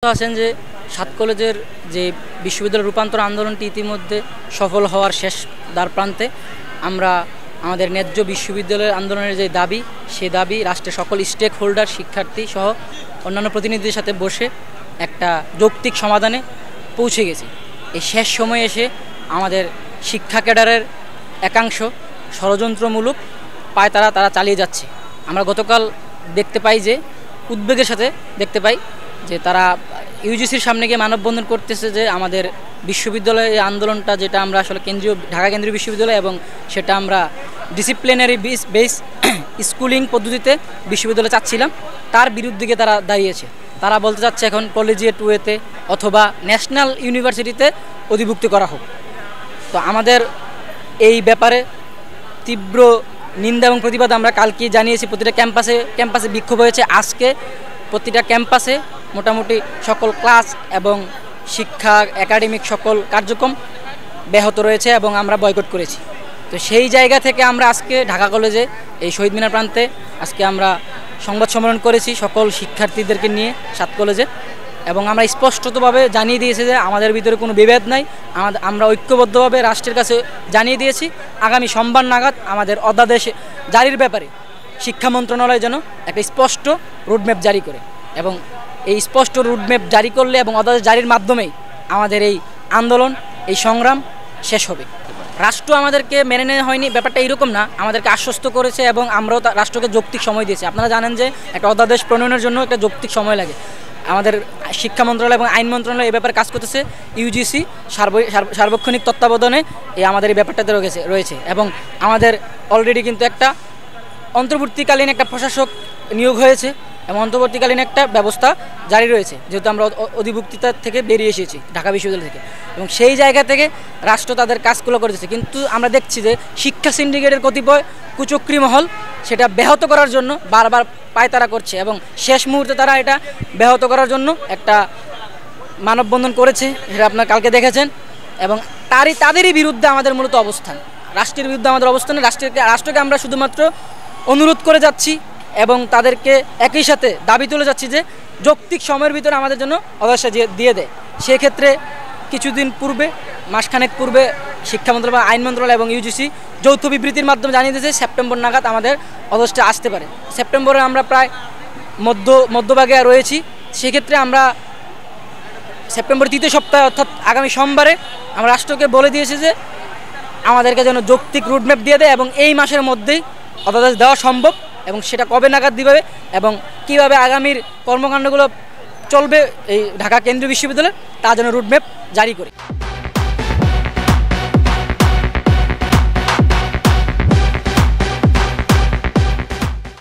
আছেন যে সাত কলেজের যে বিশ্ববিদ্যালয় রূপান্তর আন্দোলনটি ইতিমধ্যে সফল হওয়ার শেষ দ্বার প্রান্তে। আমরা আমাদের ন্যায্য বিশ্ববিদ্যালয়ের আন্দোলনের যে দাবি, সেই দাবি রাষ্ট্রের সকল স্টেক হোল্ডার, শিক্ষার্থী সহ অন্যান্য প্রতিনিধিদের সাথে বসে একটা যৌক্তিক সমাধানে পৌঁছে গেছি। এই শেষ সময়ে এসে আমাদের শিক্ষা ক্যাডারের একাংশ ষড়যন্ত্রমূলক তারা চালিয়ে যাচ্ছে। আমরা গতকাল দেখতে পাই যে উদ্বেগের সাথে দেখতে পাই যে তারা ইউজিসির সামনে গিয়ে মানববন্ধন করতেছে যে আমাদের বিশ্ববিদ্যালয়ে এই আন্দোলনটা, যেটা আমরা আসলে ঢাকা কেন্দ্রীয় বিশ্ববিদ্যালয় এবং সেটা আমরা ডিসিপ্লিনারি বেস স্কুলিং পদ্ধতিতে বিশ্ববিদ্যালয়ে চাচ্ছিলাম, তার বিরুদ্ধে গিয়ে তারা দাঁড়িয়েছে। তারা বলতে চাচ্ছে এখন কলেজিয়েট ওয়েতে অথবা ন্যাশনাল ইউনিভার্সিটিতে অধিভুক্ত করা হোক। তো আমাদের এই ব্যাপারে তীব্র নিন্দা এবং প্রতিবাদ আমরা কালকে জানিয়েছি। প্রতিটা ক্যাম্পাসে বিক্ষোভ হয়েছে। আজকে প্রতিটা ক্যাম্পাসে মোটামুটি সকল ক্লাস এবং শিক্ষা একাডেমিক সকল কার্যক্রম ব্যাহত রয়েছে এবং আমরা বয়কট করেছি। তো সেই জায়গা থেকে আমরা আজকে ঢাকা কলেজে এই শহীদ মিনার প্রান্তে আজকে আমরা সংবাদ সম্মেলন করেছি সকল শিক্ষার্থীদেরকে নিয়ে সাত কলেজে, এবং আমরা স্পষ্টতভাবে জানিয়ে দিয়েছি যে আমাদের ভিতরে কোনো বিভেদ নাই। আমরা ঐক্যবদ্ধভাবে রাষ্ট্রের কাছে জানিয়ে দিয়েছি আগামী সোমবার নাগাদ আমাদের অধ্যাদেশ জারির ব্যাপারে শিক্ষা মন্ত্রণালয় যেন একটা স্পষ্ট রুটম্যাপ জারি করে, এবং এই স্পষ্ট রুটম্যাপ জারি করলে এবং অধ্যাদেশ জারির মাধ্যমেই আমাদের এই আন্দোলন, এই সংগ্রাম শেষ হবে। রাষ্ট্র আমাদেরকে মেনে নেওয়া হয়নি, ব্যাপারটা এইরকম না, আমাদেরকে আশ্বস্ত করেছে এবং আমরাও রাষ্ট্রকে যৌক্তিক সময় দিয়েছি। আপনারা জানেন যে একটা অধ্যাদেশ প্রণয়নের জন্য একটা যৌক্তিক সময় লাগে। আমাদের শিক্ষা মন্ত্রণালয় এবং আইন মন্ত্রণালয় এই ব্যাপারে কাজ করতেছে। ইউজিসি সার্বক্ষণিক তত্ত্বাবধানে আমাদের এই ব্যাপারটাতে রয়েছে এবং আমাদের অলরেডি কিন্তু একটা অন্তর্বর্তীকালীন একটা প্রশাসক নিয়োগ হয়েছে এবং অন্তর্বর্তীকালীন একটা ব্যবস্থা জারি রয়েছে, যেহেতু আমরা অধিভুক্তিতা থেকে বেরিয়ে এসেছি ঢাকা বিশ্ববিদ্যালয় থেকে, এবং সেই জায়গা থেকে রাষ্ট্র তাদের কাজগুলো করেছে। কিন্তু আমরা দেখছি যে শিক্ষা সিন্ডিকেটের কতিপয় কুচক্রী মহল সেটা ব্যাহত করার জন্য বারবার পায়তারা করছে, এবং শেষ মুহূর্তে তারা এটা ব্যাহত করার জন্য একটা মানববন্ধন করেছে, সেটা আপনারা কালকে দেখেছেন। এবং তাদেরই বিরুদ্ধে আমাদের মূলত অবস্থান, রাষ্ট্রের বিরুদ্ধে আমাদের অবস্থানে রাষ্ট্রকে আমরা শুধুমাত্র অনুরোধ করে যাচ্ছি এবং তাদেরকে একই সাথে দাবি তুলে যাচ্ছি যে যৌক্তিক সময়ের ভিতরে আমাদের জন্য অধ্যাদেশ দিয়ে দেয়। সেক্ষেত্রে কিছুদিন পূর্বে, মাসখানেক পূর্বে শিক্ষা মন্ত্রণালয়, আইন মন্ত্রণালয় এবং ইউজিসি যৌথ বিবৃতির মাধ্যমে জানিয়ে দিয়েছে সেপ্টেম্বর নাগাদ আমাদের অধ্যাদেশটা আসতে পারে। সেপ্টেম্বরে আমরা প্রায় মধ্যভাগে রয়েছি। সেক্ষেত্রে আমরা সেপ্টেম্বর 3 সপ্তাহে অর্থাৎ আগামী সোমবারে আমরা রাষ্ট্রকে বলে দিয়েছি যে আমাদেরকে যেন যৌক্তিক রুটম্যাপ দিয়ে দেয় এবং এই মাসের মধ্যেই অধ্যাদেশ দেওয়া সম্ভব, এবং সেটা কবে নাগাদ দিবে এবং কীভাবে আগামীর কর্মকাণ্ডগুলো চলবে এই ঢাকা কেন্দ্রীয় বিশ্ববিদ্যালয় তা যেন রুটম্যাপ জারি করে।